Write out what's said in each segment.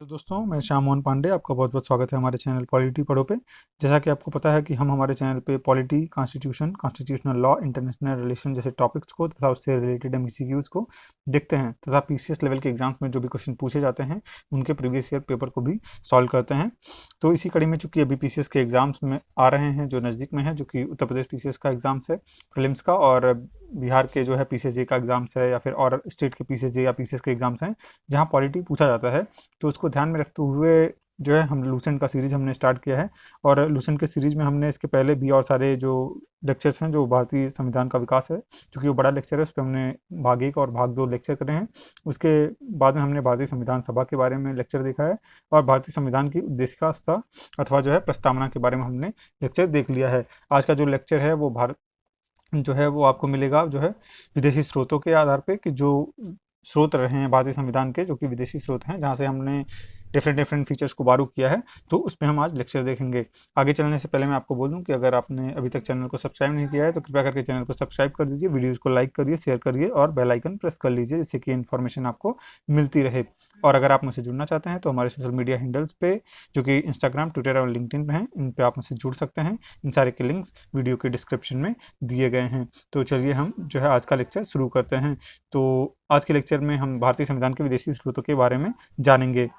तो दोस्तों मैं श्याम मोहन पांडे आपका बहुत बहुत स्वागत है हमारे चैनल पॉलिटी पढ़ो पे। जैसा कि आपको पता है कि हम हमारे चैनल पे polity, constitution, constitutional law, international relation जैसे टॉपिक्स को तथा उससे रिलेटेड एमसीक्यूज को देखते हैं तथा पीसीएस लेवल के एग्जाम्स में जो भी क्वेश्चन पूछे जाते हैं उनके प्रीवियस ईयर पेपर को भी सॉल्व करते हैं। तो इसी कड़ी में चूंकि अभी पीसीएस के एग्जाम्स में आ रहे हैं जो नज़दीक में है, जो कि उत्तर प्रदेश पीसीएस का एग्जाम्स है प्रीलिम्स का, और बिहार के जो है पीसीएस का एग्जाम्स है, या फिर और स्टेट के पीसीएस या पीसीएस के एग्जाम्स हैं जहाँ पॉलिटी पूछा जाता है। तो उसको ध्यान में रखते हुए जो है हम लूसेंट का सीरीज हमने स्टार्ट किया है। और लूसेंट के सीरीज में हमने इसके पहले भी और सारे जो लेक्चर्स हैं जो भारतीय संविधान का विकास है, क्योंकि वो बड़ा लेक्चर है, उस पर हमने भाग 1 और भाग 2 लेक्चर करे हैं। उसके बाद में हमने भारतीय संविधान सभा के बारे में लेक्चर देखा है, और भारतीय संविधान की उद्देशिका अथवा जो है प्रस्तावना के बारे में हमने लेक्चर देख लिया है। आज का जो लेक्चर है वो भारत जो है वो आपको मिलेगा जो है विदेशी स्रोतों के आधार पे, कि जो स्रोत रहे हैं भारतीय संविधान के, जो कि विदेशी स्रोत हैं, जहाँ से हमने डिफरेंट डिफरेंट फीचर्स को बारू किया है। तो उसमें हम आज लेक्चर देखेंगे। आगे चलने से पहले मैं आपको बोल दूं कि अगर आपने अभी तक चैनल को सब्सक्राइब नहीं किया है तो कृपया करके चैनल को सब्सक्राइब कर दीजिए, वीडियोज़ को लाइक करिए, शेयर करिए और बेल आइकन प्रेस कर लीजिए, जिससे कि इन्फॉर्मेशन आपको मिलती रहे। और अगर आप मुझसे जुड़ना चाहते हैं तो हमारे सोशल मीडिया हैंडल्स पे, जो कि इंस्टाग्राम, ट्विटर और लिंक्डइन पे हैं, इन पे आप मुझसे जुड़ सकते हैं। इन सारे के लिंक्स वीडियो के डिस्क्रिप्शन में दिए गए हैं। तो चलिए हम जो है आज का लेक्चर शुरू करते हैं। तो आज के लेक्चर में हम भारतीय संविधान के विदेशी स्रोतों के बारे में जानेंगे।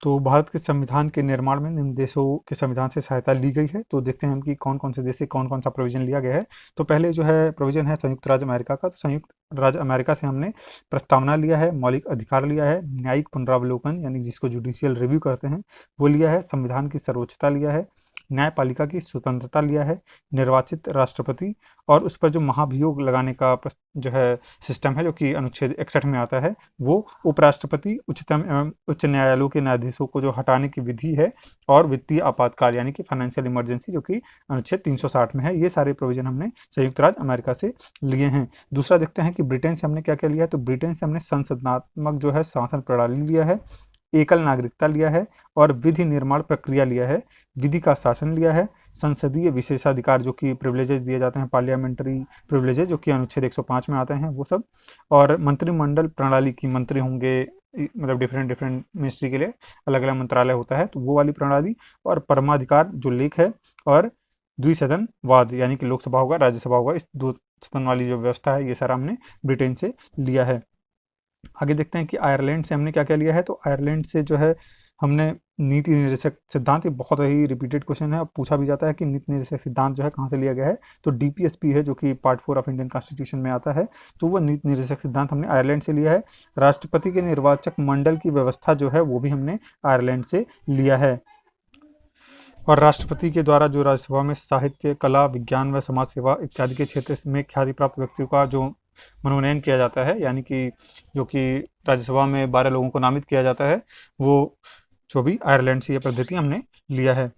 तो भारत के संविधान के निर्माण में निम्न देशों के संविधान से सहायता ली गई है। तो देखते हैं हम कि कौन कौन से देश से कौन कौन सा प्रोविजन लिया गया है। तो पहले जो है प्रोविजन है संयुक्त राज्य अमेरिका का। तो संयुक्त राज्य अमेरिका से हमने प्रस्तावना लिया है, मौलिक अधिकार लिया है, न्यायिक पुनरावलोकन यानी जिसको जुडिशियल रिव्यू कहते हैं वो लिया है, संविधान की सर्वोच्चता लिया है, न्यायपालिका की स्वतंत्रता लिया है, निर्वाचित राष्ट्रपति, और उस पर जो महाभियोग लगाने का जो है सिस्टम है, जो कि अनुच्छेद 61 में आता है, वो उपराष्ट्रपति, उच्चतम एवं उच्च न्यायालयों के न्यायाधीशों को जो हटाने की विधि है, और वित्तीय आपातकाल यानी कि फाइनेंशियल इमरजेंसी, जो कि अनुच्छेद 360 में है। ये सारे प्रोविजन हमने संयुक्त राज्य अमेरिका से लिए हैं। दूसरा देखते हैं कि ब्रिटेन से हमने क्या क्या लिया है। तो ब्रिटेन से हमने संसदनात्मक जो है शासन प्रणाली लिया है, एकल नागरिकता लिया है, और विधि निर्माण प्रक्रिया लिया है, विधि का शासन लिया है, संसदीय विशेषाधिकार जो कि प्रिविलेजेस दिए जाते हैं, पार्लियामेंट्री प्रिविलेजेस जो कि अनुच्छेद 105 में आते हैं वो सब, और मंत्रिमंडल प्रणाली की मंत्री होंगे, मतलब डिफरेंट डिफरेंट मिनिस्ट्री के लिए अलग अलग मंत्रालय होता है, तो वो वाली प्रणाली, और परमाधिकार जो लेख है, और द्विसदनवाद यानी कि लोकसभा होगा राज्यसभा होगा, इस दो सदन वाली जो व्यवस्था है, ये सारा हमने ब्रिटेन से लिया है। आगे देखते हैं कि आयरलैंड से हमने क्या क्या लिया है। तो आयरलैंड से जो है हमने नीति निर्देशक सिद्धांत, ये बहुत ही रिपीटेड क्वेश्चन है, अब पूछा भी जाता है कि नीति निर्देशक सिद्धांत जो है कहाँ से लिया गया है। तो डीपीएसपी है, जो कि पार्ट 4 ऑफ इंडियन कॉन्स्टिट्यूशन में आता है, तो वो नीति निर्देशक सिद्धांत हमने आयरलैंड से लिया है। राष्ट्रपति के निर्वाचक मंडल की व्यवस्था जो है वो भी हमने आयरलैंड से लिया है। और राष्ट्रपति के द्वारा जो राज्यसभा में साहित्य, कला, विज्ञान व समाज सेवा इत्यादि के क्षेत्र में ख्याति प्राप्त व्यक्तियों का जो मनोनयन किया जाता है, यानी कि जो कि राज्यसभा में 12 लोगों को नामित किया जाता है, वो जो भी आयरलैंड से ये पद्धति हमने लिया है।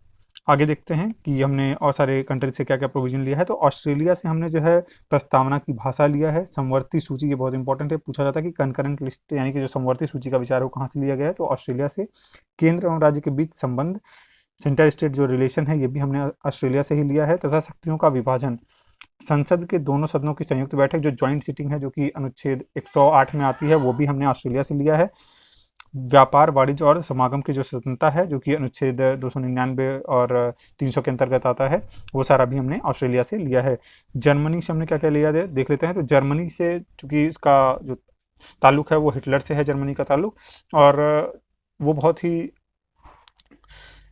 आगे देखते हैं कि हमने और सारे कंट्री से क्या क्या प्रोविजन लिया है। तो ऑस्ट्रेलिया से हमने जो है प्रस्तावना की भाषा लिया है, समवर्ती सूची, ये बहुत इंपॉर्टेंट है, पूछा जाता है कि कंकरेंट लिस्ट यानी कि जो समवर्ती सूची का विचार है वो कहाँ से लिया गया है। तो ऑस्ट्रेलिया से। केंद्र एवं राज्य के बीच संबंध, सेंटर स्टेट जो रिलेशन है, ये भी हमने ऑस्ट्रेलिया से ही लिया है। तथा शक्तियों का विभाजन, संसद के दोनों सदनों की संयुक्त बैठक जो ज्वाइंट सीटिंग है, जो कि अनुच्छेद 108 में आती है, वो भी हमने ऑस्ट्रेलिया से लिया है। व्यापार, वाणिज्य और समागम की जो स्वतंत्रता है, जो कि अनुच्छेद 299 और 300 के अंतर्गत आता है, वो सारा भी हमने ऑस्ट्रेलिया से लिया है। जर्मनी से हमने क्या क्या लिया है देख लेते हैं। तो जर्मनी से चूंकि इसका जो ताल्लुक है वो हिटलर से है, जर्मनी का ताल्लुक, और वो बहुत ही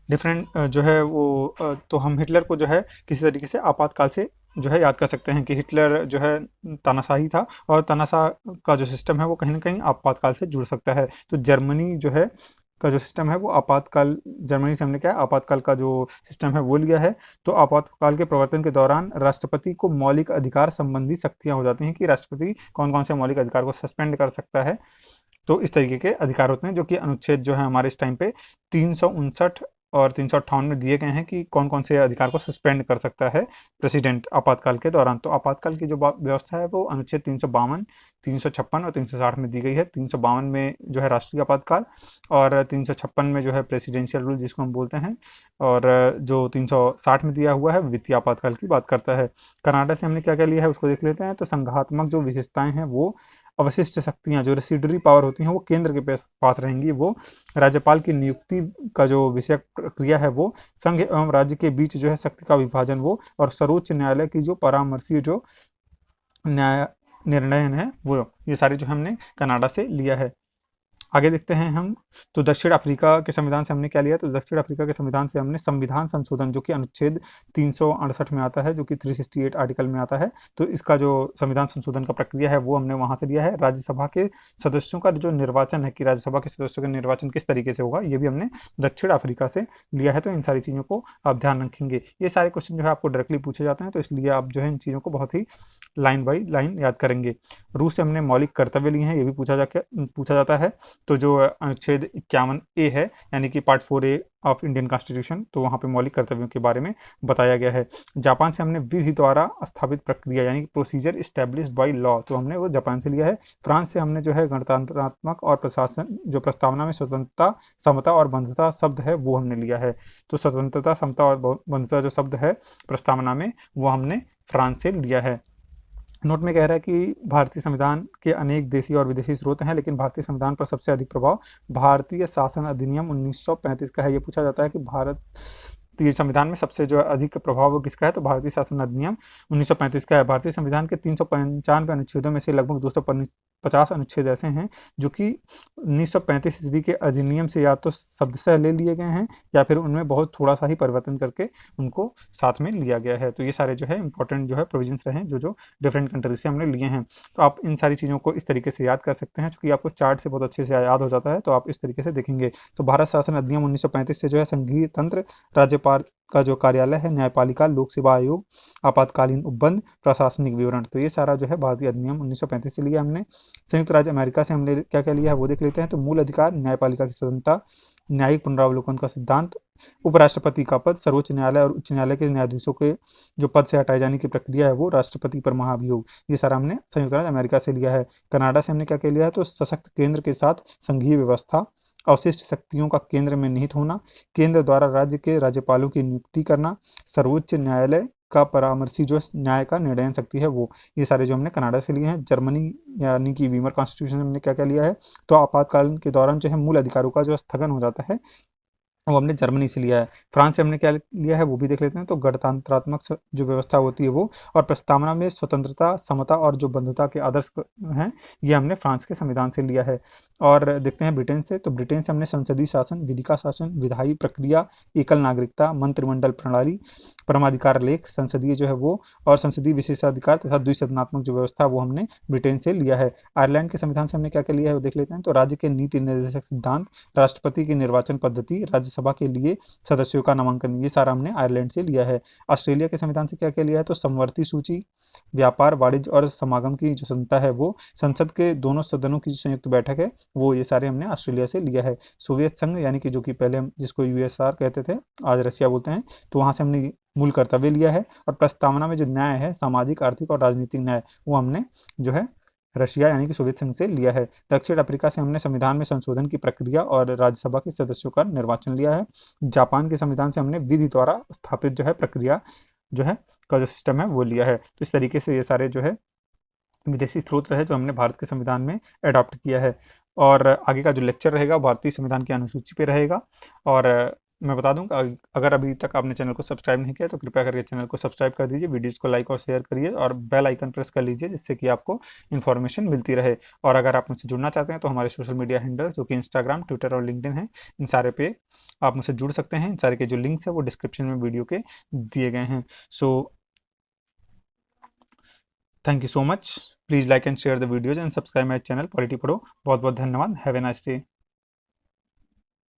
डिफरेंट जो है वो तो हम हिटलर को जो है किसी तरीके से आपातकाल से जो है याद कर सकते हैं कि हिटलर जो है तानाशाही था, और तानाशाह का जो सिस्टम है वो कहीं ना कहीं आपातकाल से जुड़ सकता है। तो जर्मनी जो है का जो सिस्टम है वो आपातकाल, जर्मनी से हमने क्या है आपातकाल का जो सिस्टम है वो लिया है। तो आपातकाल के प्रवर्तन के दौरान राष्ट्रपति को मौलिक अधिकार संबंधी शक्तियां हो जाती हैं, कि राष्ट्रपति कौन कौन से मौलिक अधिकार को सस्पेंड कर सकता है। तो इस तरीके के अधिकार होते हैं, जो कि अनुच्छेद जो है हमारे इस टाइम पे 359 और 358 में दिए गए हैं कि कौन कौन से अधिकार को सस्पेंड कर सकता है प्रेसिडेंट आपातकाल के दौरान। तो आपातकाल की जो व्यवस्था है वो अनुच्छेद 352, 356 और 360 में दी गई है। 352 में जो है राष्ट्रीय आपातकाल, और 356 में जो है प्रेसिडेंशियल रूल जिसको हम बोलते हैं, और जो 360 में दिया हुआ है वित्तीय आपातकाल की बात करता है। कनाडा से हमने क्या क्या लिया है उसको देख लेते हैं। तो संघात्मक जो विशेषताएं हैं वो अवशिष्ट शक्तियां जो रेसिडुअरी पावर होती हैं वो केंद्र के पास रहेंगी। वो राज्यपाल की नियुक्ति का जो विषय प्रक्रिया है वो संघ एवं राज्य के बीच जो है शक्ति का विभाजन वो, और सर्वोच्च न्यायालय की जो परामर्शी जो न्याय निर्णय है वो, ये सारे जो हमने कनाडा से लिया है। आगे देखते हैं हम। तो दक्षिण अफ्रीका के संविधान से हमने क्या लिया, तो दक्षिण अफ्रीका के संविधान से हमने संविधान संशोधन जो कि अनुच्छेद 368 में आता है, जो कि 368 आर्टिकल में आता है, तो इसका जो संविधान संशोधन का प्रक्रिया है वो हमने वहां से लिया है। राज्यसभा के सदस्यों का जो निर्वाचन है कि राज्यसभा के सदस्यों का निर्वाचन किस तरीके से होगा, ये भी हमने दक्षिण अफ्रीका से लिया है। तो इन सारी चीज़ों को आप ध्यान रखेंगे। ये सारे क्वेश्चन जो है आपको डायरेक्टली पूछे जाते हैं, तो इसलिए आप जो है इन चीज़ों को बहुत ही लाइन बाई लाइन याद करेंगे। रूस से हमने मौलिक कर्तव्य लिए हैं, ये भी पूछा जाता है। तो जो अनुच्छेद 51A है, यानी कि part 4A of Indian constitution, तो वहाँ पे मौलिक कर्तव्यों के बारे में बताया गया है। जापान से हमने विधि द्वारा स्थापित प्रक्रिया यानी कि प्रोसीजर इस्टेब्लिश्ड बाय लॉ, तो हमने वो जापान से लिया है। फ्रांस से हमने जो है गणतंत्रात्मक और प्रशासन जो प्रस्तावना में स्वतंत्रता, समता और बंधुता शब्द है वो हमने लिया है। तो स्वतंत्रता, समता और बंधुता जो शब्द है प्रस्तावना में, वो हमने फ्रांस से लिया है। नोट में कह रहा है कि भारतीय संविधान के अनेक देशी और विदेशी स्रोत हैं, लेकिन भारतीय संविधान पर सबसे अधिक प्रभाव भारतीय शासन अधिनियम 1935 का है। ये पूछा जाता है कि भारतीय संविधान में सबसे जो अधिक प्रभाव वो किसका है, तो भारतीय शासन अधिनियम 1935 का है। भारतीय संविधान के 395 अनुच्छेदों में से लगभग 250 अनुच्छेद ऐसे हैं जो कि 1935 ईस्वी के अधिनियम से या तो शब्दशः ले लिए गए हैं या फिर उनमें बहुत थोड़ा सा ही परिवर्तन करके उनको साथ में लिया गया है। तो ये सारे जो है इंपॉर्टेंट जो है प्रोविजंस रहे हैं जो डिफरेंट कंट्री से हमने लिए हैं। तो आप इन सारी चीज़ों को इस तरीके से याद कर सकते हैं, क्योंकि आपको चार्ट से बहुत अच्छे से याद हो जाता है, तो आप इस तरीके से देखेंगे। तो भारत शासन अधिनियम 1935 से जो है संघीय तंत्र, राज्यपाल का जो कार्यालय है, न्यायपालिका, लोक सेवा आयोग, आपातकालीन उपबंध, प्रशासनिक विवरण, तो ये सारा जो है भारतीय अधिनियम 1935 से लिया हमने। संयुक्त राज्य अमेरिका से हमने क्या क्या लिया है वो देख लेते हैं। तो मूल अधिकार, न्यायपालिका की स्वतंत्रता, न्यायिक पुनरावलोकन का सिद्धांत, उपराष्ट्रपति का पद, सर्वोच्च न्यायालय और उच्च न्यायालय के न्यायाधीशों के जो पद से हटाए जाने की प्रक्रिया है वो, राष्ट्रपति पर महाभियोग, ये सारा हमने संयुक्त राज्य अमेरिका से लिया है। कनाडा से हमने क्या क्या लिया है, तो सशक्त केंद्र के साथ संघीय व्यवस्था, अवशिष्ट शक्तियों का केंद्र में निहित होना, केंद्र द्वारा राज्य के राज्यपालों की नियुक्ति करना, सर्वोच्च न्यायालय का परामर्शी जो न्याय का निर्णय शक्ति है वो, ये सारे जो हमने कनाडा से लिए हैं। जर्मनी यानी कि वीमर कॉन्स्टिट्यूशन हमने क्या क्या लिया है, तो आपातकाल के दौरान जो है मूल अधिकारों का जो स्थगन हो जाता है वो हमने जर्मनी से लिया है। फ्रांस से हमने क्या लिया है वो भी देख लेते हैं। तो गणतंत्रात्मक जो व्यवस्था होती है वो, और प्रस्तावना में स्वतंत्रता, समता और जो बंधुता के आदर्श हैं, ये हमने फ्रांस के संविधान से लिया है। और देखते हैं ब्रिटेन से। तो ब्रिटेन से हमने संसदीय शासन, विधिका शासन, विधायी प्रक्रिया, एकल नागरिकता, मंत्रिमंडल प्रणाली, परमाधिकार लेख, संसदीय जो है वो, और संसदीय विशेषाधिकार तथा द्विसदनात्मक जो व्यवस्था वो हमने ब्रिटेन से लिया है। आयरलैंड के संविधान से हमने क्या क्या लिया है वो देख लेते हैं। तो राज्य के नीति निर्देशक सिद्धांत, राष्ट्रपति की निर्वाचन पद्धति, राज्यसभा के लिए सदस्यों का नामांकन, ये सारा हमने आयरलैंड से लिया है। ऑस्ट्रेलिया के संविधान से क्या क्या लिया है, तो समवर्ती सूची, व्यापार, वाणिज्य और समागम की जो स्वतंत्रता है वो, संसद के दोनों सदनों की जो संयुक्त बैठक है वो, ये सारे हमने ऑस्ट्रेलिया से लिया है। सोवियत संघ यानी कि जो कि पहले हम जिसको यूएसआर कहते थे, आज रशिया बोलते हैं, तो वहां से हमने मूल कर्तव्य लिया है। और प्रस्तावना में जो न्याय है, सामाजिक, आर्थिक और राजनीतिक न्याय, वो हमने जो है रशिया यानी कि सोवियत संघ से लिया है। दक्षिण अफ्रीका से हमने संविधान में संशोधन की प्रक्रिया और राज्यसभा के सदस्यों का निर्वाचन लिया है। जापान के संविधान से हमने विधि द्वारा स्थापित जो है प्रक्रिया जो है का जो सिस्टम है वो लिया है। तो इस तरीके से ये सारे जो है विदेशी स्रोत रहे जो हमने भारत के संविधान में अडॉप्ट किया है। और आगे का जो लेक्चर रहेगा भारतीय संविधान की अनुसूची पे रहेगा। और मैं बता दूं अगर अभी तक आपने चैनल को सब्सक्राइब नहीं किया तो कृपया करके चैनल को सब्सक्राइब कर दीजिए, वीडियोज़ को लाइक और शेयर करिए और बेल आइकन प्रेस कर लीजिए, जिससे कि आपको इन्फॉर्मेशन मिलती रहे। और अगर आप मुझसे जुड़ना चाहते हैं तो हमारे सोशल मीडिया हैंडल जो कि इंस्टाग्राम, ट्विटर और लिंक्डइन है, इन सारे पे आप मुझसे जुड़ सकते हैं। इन सारे के जो लिंक्स है वो डिस्क्रिप्शन में वीडियो के दिए गए हैं। So thank you so much. Please like and share the videos and subscribe my channel polity पढ़ो। बहुत बहुत धन्यवाद। Have a nice day.